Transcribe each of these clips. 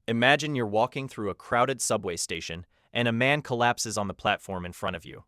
Imagine you're walking through a crowded subway station and a man collapses on the platform in front of you.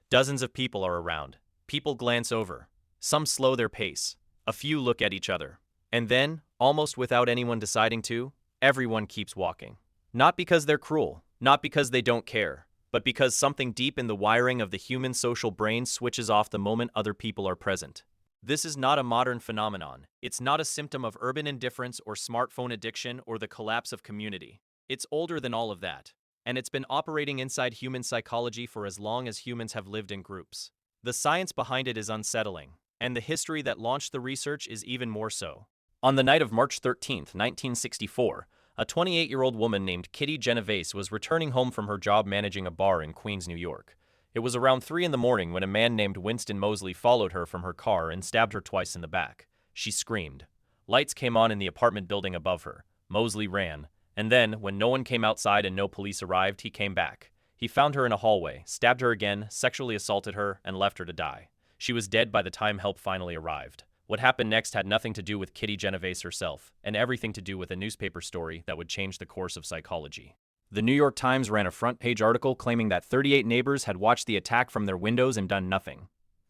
Dozens of people are around. People glance over. Some slow their pace. A few look at each other. And then, almost without anyone deciding to, everyone keeps walking. Not because they're cruel, not because they don't care, but because something deep in the wiring of the human social brain switches off the moment other people are present. This is not a modern phenomenon. It's not a symptom of urban indifference or smartphone addiction or the collapse of community. It's older than all of that. And it's been operating inside human psychology for as long as humans have lived in groups. The science behind it is unsettling, and the history that launched the research is even more so. On the night of March 13, 1964, a 28-year-old woman named Kitty Genovese was returning home from her job managing a bar in Queens, New York. It was around 3 in the morning when a man named Winston Moseley followed her from her car and stabbed her twice in the back. She screamed. Lights came on in the apartment building above her. Moseley ran. And then, when no one came outside and no police arrived, he came back. He found her in a hallway, stabbed her again, sexually assaulted her, and left her to die. She was dead by the time help finally arrived. What happened next had nothing to do with Kitty Genovese herself, and everything to do with a newspaper story that would change the course of psychology. The New York Times ran a front-page article claiming that 38 neighbors had watched the attack from their windows and done nothing.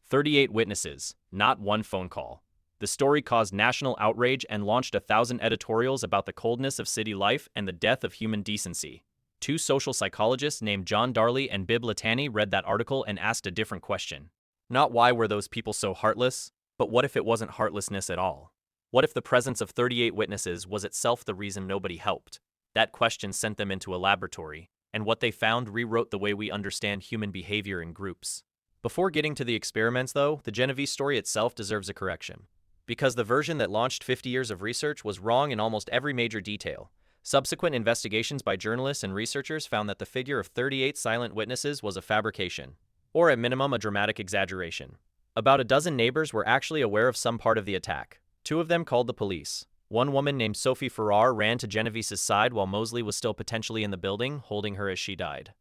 38 witnesses, not one phone call. The story caused national outrage and launched 1,000 editorials about the coldness of city life and the death of human decency. 2 social psychologists named John Darley and Bibb Latané read that article and asked a different question. Not why were those people so heartless, but what if it wasn't heartlessness at all? What if the presence of 38 witnesses was itself the reason nobody helped? That question sent them into a laboratory, and what they found rewrote the way we understand human behavior in groups. Before getting to the experiments, though, the Genovese story itself deserves a correction. Because the version that launched 50 years of research was wrong in almost every major detail. Subsequent investigations by journalists and researchers found that the figure of 38 silent witnesses was a fabrication, or at minimum a dramatic exaggeration. About a dozen neighbors were actually aware of some part of the attack. 2 of them called the police. One woman named Sophie Farrar ran to Genovese's side while Moseley was still potentially in the building, holding her as she died.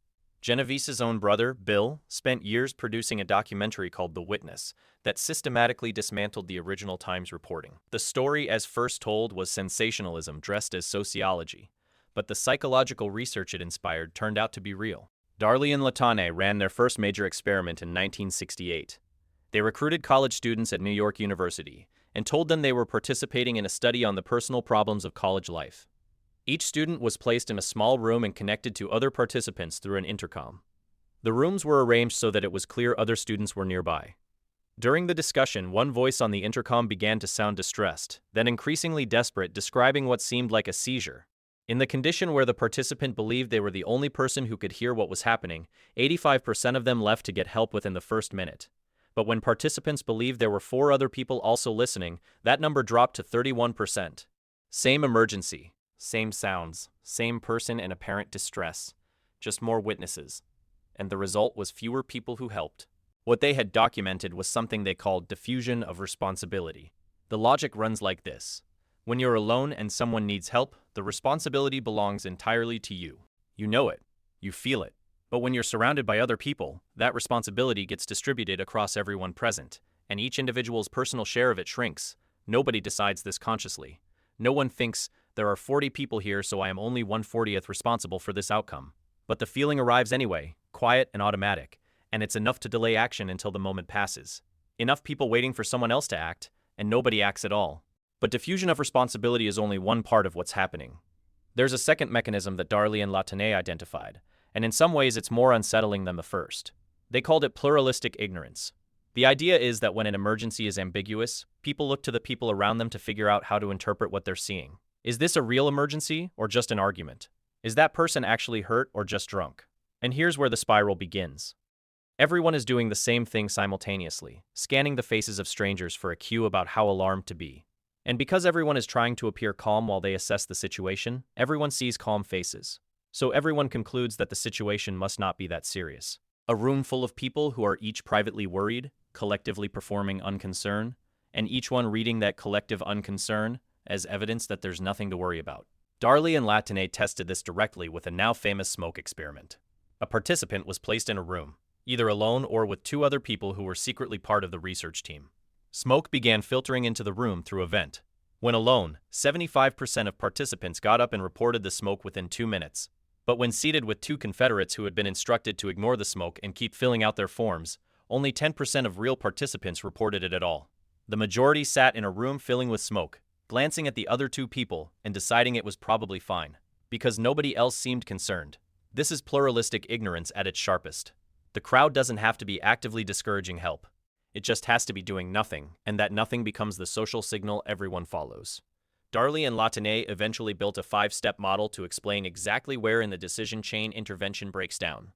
Genovese's own brother, Bill, spent years producing a documentary called The Witness that systematically dismantled the original Times reporting. The story, as first told, was sensationalism dressed as sociology, but the psychological research it inspired turned out to be real. Darley and Latané ran their first major experiment in 1968. They recruited college students at New York University and told them they were participating in a study on the personal problems of college life. Each student was placed in a small room and connected to other participants through an intercom. The rooms were arranged so that it was clear other students were nearby. During the discussion, one voice on the intercom began to sound distressed, then increasingly desperate, describing what seemed like a seizure. In the condition where the participant believed they were the only person who could hear what was happening, 85% of them left to get help within the first minute. But when participants believed there were 4 other people also listening, that number dropped to 31%. Same emergency, same sounds, same person in apparent distress, just more witnesses. And the result was fewer people who helped. What they had documented was something they called diffusion of responsibility. The logic runs like this. When you're alone and someone needs help, the responsibility belongs entirely to you. You know it. You feel it. But when you're surrounded by other people, that responsibility gets distributed across everyone present, and each individual's personal share of it shrinks. Nobody decides this consciously. No one thinks, there are 40 people here, so I am only 1/40th responsible for this outcome. But the feeling arrives anyway, quiet and automatic, and it's enough to delay action until the moment passes. Enough people waiting for someone else to act, and nobody acts at all. But diffusion of responsibility is only one part of what's happening. There's a second mechanism that Darley and Latané identified, and in some ways it's more unsettling than the first. They called it pluralistic ignorance. The idea is that when an emergency is ambiguous, people look to the people around them to figure out how to interpret what they're seeing. Is this a real emergency or just an argument? Is that person actually hurt or just drunk? And here's where the spiral begins. Everyone is doing the same thing simultaneously, scanning the faces of strangers for a cue about how alarmed to be. And because everyone is trying to appear calm while they assess the situation, everyone sees calm faces. So everyone concludes that the situation must not be that serious. A room full of people who are each privately worried, collectively performing unconcern, and each one reading that collective unconcern as evidence that there's nothing to worry about. Darley and Latané tested this directly with a now famous smoke experiment. A participant was placed in a room, either alone or with 2 other people who were secretly part of the research team. Smoke began filtering into the room through a vent. When alone, 75% of participants got up and reported the smoke within 2 minutes. But when seated with two Confederates who had been instructed to ignore the smoke and keep filling out their forms, only 10% of real participants reported it at all. The majority sat in a room filling with smoke, glancing at the other two people and deciding it was probably fine, because nobody else seemed concerned. This is pluralistic ignorance at its sharpest. The crowd doesn't have to be actively discouraging help. It just has to be doing nothing, and that nothing becomes the social signal everyone follows. Darley and Latané eventually built a 5-step model to explain exactly where in the decision chain intervention breaks down.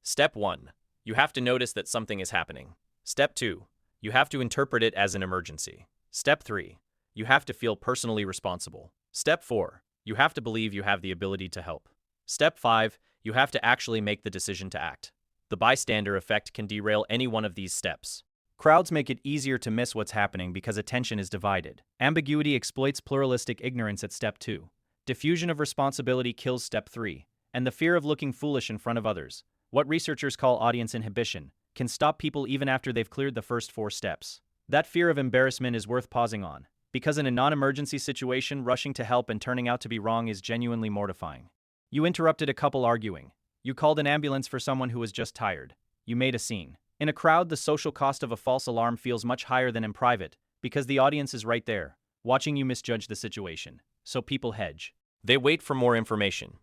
Step 1. You have to notice that something is happening. Step 2. You have to interpret it as an emergency. Step 3. You have to feel personally responsible. Step 4. You have to believe you have the ability to help. Step 5. You have to actually make the decision to act. The bystander effect can derail any one of these steps. Crowds make it easier to miss what's happening because attention is divided. Ambiguity exploits pluralistic ignorance at step 2. Diffusion of responsibility kills step 3. And the fear of looking foolish in front of others, what researchers call audience inhibition, can stop people even after they've cleared the first 4 steps. That fear of embarrassment is worth pausing on, because in a non-emergency situation, rushing to help and turning out to be wrong is genuinely mortifying. You interrupted a couple arguing. You called an ambulance for someone who was just tired. You made a scene. In a crowd, the social cost of a false alarm feels much higher than in private, because the audience is right there, watching you misjudge the situation. So people hedge. They wait for more information.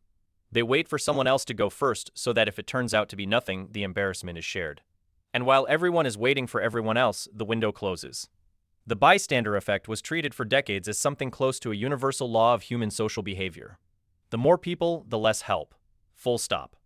They wait for someone else to go first so that if it turns out to be nothing, the embarrassment is shared. And while everyone is waiting for everyone else, the window closes. The bystander effect was treated for decades as something close to a universal law of human social behavior. The more people, the less help. Full stop.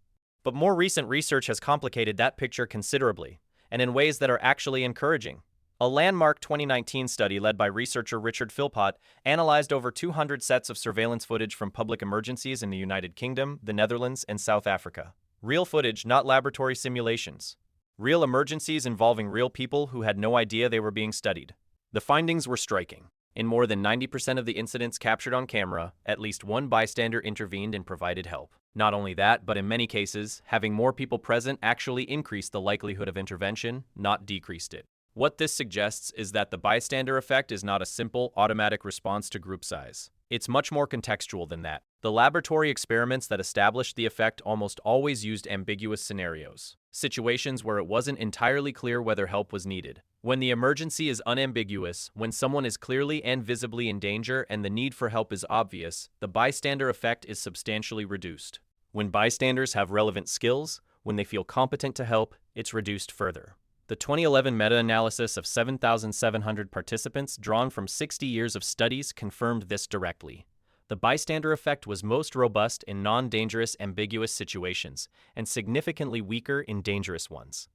But more recent research has complicated that picture considerably, and in ways that are actually encouraging. A landmark 2019 study led by researcher Richard Philpott analyzed over 200 sets of surveillance footage from public emergencies in the United Kingdom, the Netherlands, and South Africa. Real footage, not laboratory simulations. Real emergencies involving real people who had no idea they were being studied. The findings were striking. In more than 90% of the incidents captured on camera, at least one bystander intervened and provided help. Not only that, but in many cases, having more people present actually increased the likelihood of intervention, not decreased it. What this suggests is that the bystander effect is not a simple, automatic response to group size. It's much more contextual than that. The laboratory experiments that established the effect almost always used ambiguous scenarios, situations where it wasn't entirely clear whether help was needed. When the emergency is unambiguous, when someone is clearly and visibly in danger and the need for help is obvious, the bystander effect is substantially reduced. When bystanders have relevant skills, when they feel competent to help, it's reduced further. The 2011 meta-analysis of 7,700 participants drawn from 60 years of studies confirmed this directly. The bystander effect was most robust in non-dangerous ambiguous situations and significantly weaker in dangerous ones.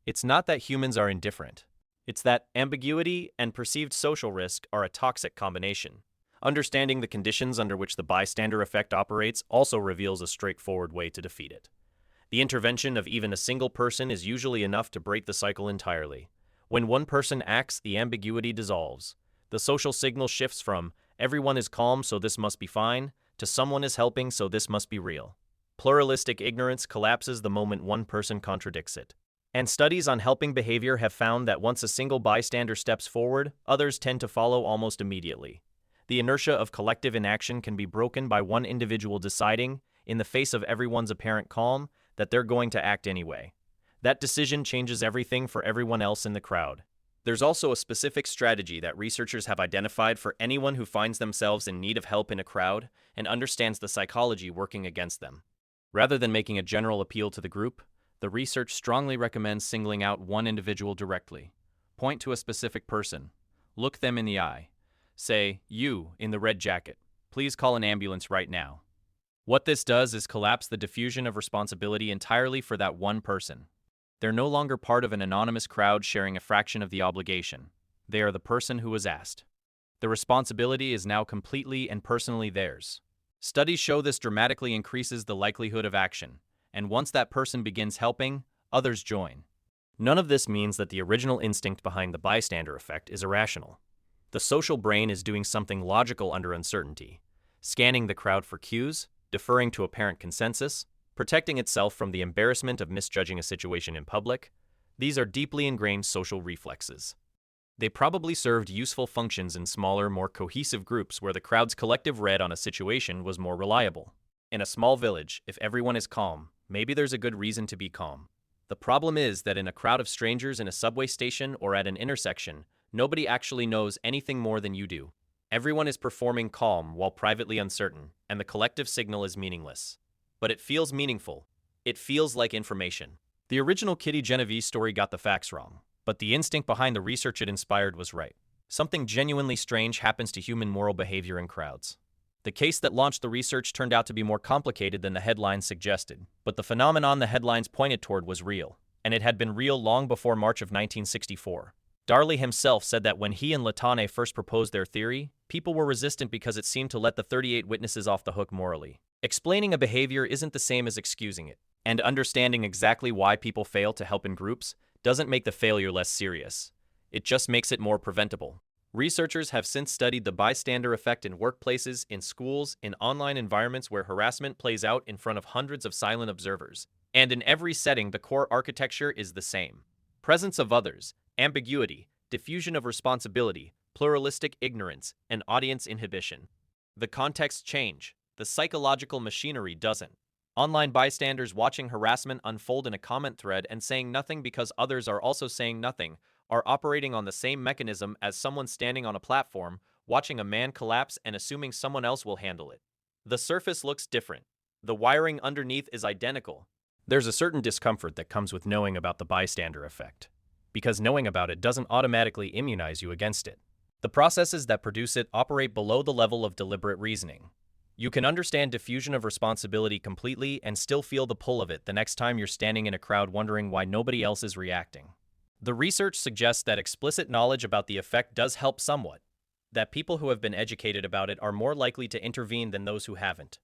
It's not that humans are indifferent. It's that ambiguity and perceived social risk are a toxic combination. Understanding the conditions under which the bystander effect operates also reveals a straightforward way to defeat it. The intervention of even a single person is usually enough to break the cycle entirely. When one person acts, the ambiguity dissolves. The social signal shifts from, everyone is calm so this must be fine, to someone is helping so this must be real. Pluralistic ignorance collapses the moment one person contradicts it. And studies on helping behavior have found that once a single bystander steps forward, others tend to follow almost immediately. The inertia of collective inaction can be broken by one individual deciding, in the face of everyone's apparent calm, that they're going to act anyway. That decision changes everything for everyone else in the crowd. There's also a specific strategy that researchers have identified for anyone who finds themselves in need of help in a crowd and understands the psychology working against them. Rather than making a general appeal to the group, the research strongly recommends singling out one individual directly. Point to a specific person. Look them in the eye. Say, "You, in the red jacket, please call an ambulance right now." What this does is collapse the diffusion of responsibility entirely for that one person. They're no longer part of an anonymous crowd sharing a fraction of the obligation. They are the person who was asked. The responsibility is now completely and personally theirs. Studies show this dramatically increases the likelihood of action, and once that person begins helping, others join. None of this means that the original instinct behind the bystander effect is irrational. The social brain is doing something logical under uncertainty, scanning the crowd for cues, deferring to apparent consensus, protecting itself from the embarrassment of misjudging a situation in public. These are deeply ingrained social reflexes. They probably served useful functions in smaller, more cohesive groups where the crowd's collective read on a situation was more reliable. In a small village, if everyone is calm, maybe there's a good reason to be calm. The problem is that in a crowd of strangers in a subway station or at an intersection, nobody actually knows anything more than you do. Everyone is performing calm while privately uncertain, and the collective signal is meaningless. But it feels meaningful. It feels like information. The original Kitty Genovese story got the facts wrong, but the instinct behind the research it inspired was right. Something genuinely strange happens to human moral behavior in crowds. The case that launched the research turned out to be more complicated than the headlines suggested, but the phenomenon the headlines pointed toward was real, and it had been real long before March of 1964. Darley himself said that when he and Latané first proposed their theory, people were resistant because it seemed to let the 38 witnesses off the hook morally. Explaining a behavior isn't the same as excusing it, and understanding exactly why people fail to help in groups doesn't make the failure less serious. It just makes it more preventable. Researchers have since studied the bystander effect in workplaces, in schools, in online environments where harassment plays out in front of hundreds of silent observers. And in every setting, the core architecture is the same. Presence of others, ambiguity, diffusion of responsibility, pluralistic ignorance, and audience inhibition. The contexts change. The psychological machinery doesn't. Online bystanders watching harassment unfold in a comment thread and saying nothing because others are also saying nothing are operating on the same mechanism as someone standing on a platform, watching a man collapse and assuming someone else will handle it. The surface looks different. The wiring underneath is identical. There's a certain discomfort that comes with knowing about the bystander effect, because knowing about it doesn't automatically immunize you against it. The processes that produce it operate below the level of deliberate reasoning. You can understand diffusion of responsibility completely and still feel the pull of it the next time you're standing in a crowd wondering why nobody else is reacting. The research suggests that explicit knowledge about the effect does help somewhat, that people who have been educated about it are more likely to intervene than those who haven't.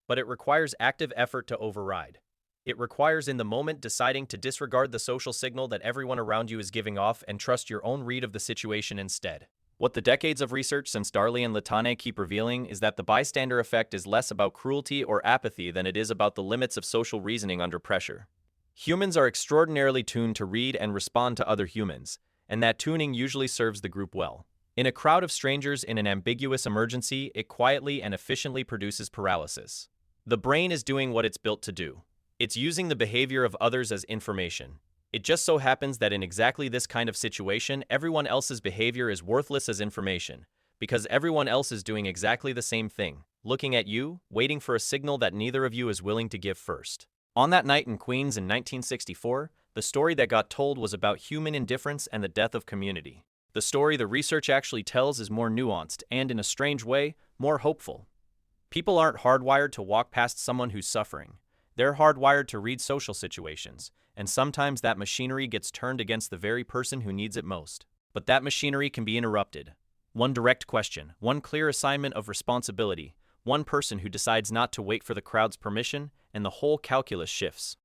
But it requires active effort to override. It requires in the moment deciding to disregard the social signal that everyone around you is giving off and trust your own read of the situation instead. What the decades of research since Darley and Latané keep revealing is that the bystander effect is less about cruelty or apathy than it is about the limits of social reasoning under pressure. Humans are extraordinarily tuned to read and respond to other humans, and that tuning usually serves the group well. In a crowd of strangers in an ambiguous emergency, it quietly and efficiently produces paralysis. The brain is doing what it's built to do. It's using the behavior of others as information. It just so happens that in exactly this kind of situation, everyone else's behavior is worthless as information, because everyone else is doing exactly the same thing, looking at you, waiting for a signal that neither of you is willing to give first. On that night in Queens in 1964, the story that got told was about human indifference and the death of community. The story the research actually tells is more nuanced and, in a strange way, more hopeful. People aren't hardwired to walk past someone who's suffering. They're hardwired to read social situations, and sometimes that machinery gets turned against the very person who needs it most. But that machinery can be interrupted. One direct question, one clear assignment of responsibility, one person who decides not to wait for the crowd's permission, and the whole calculus shifts.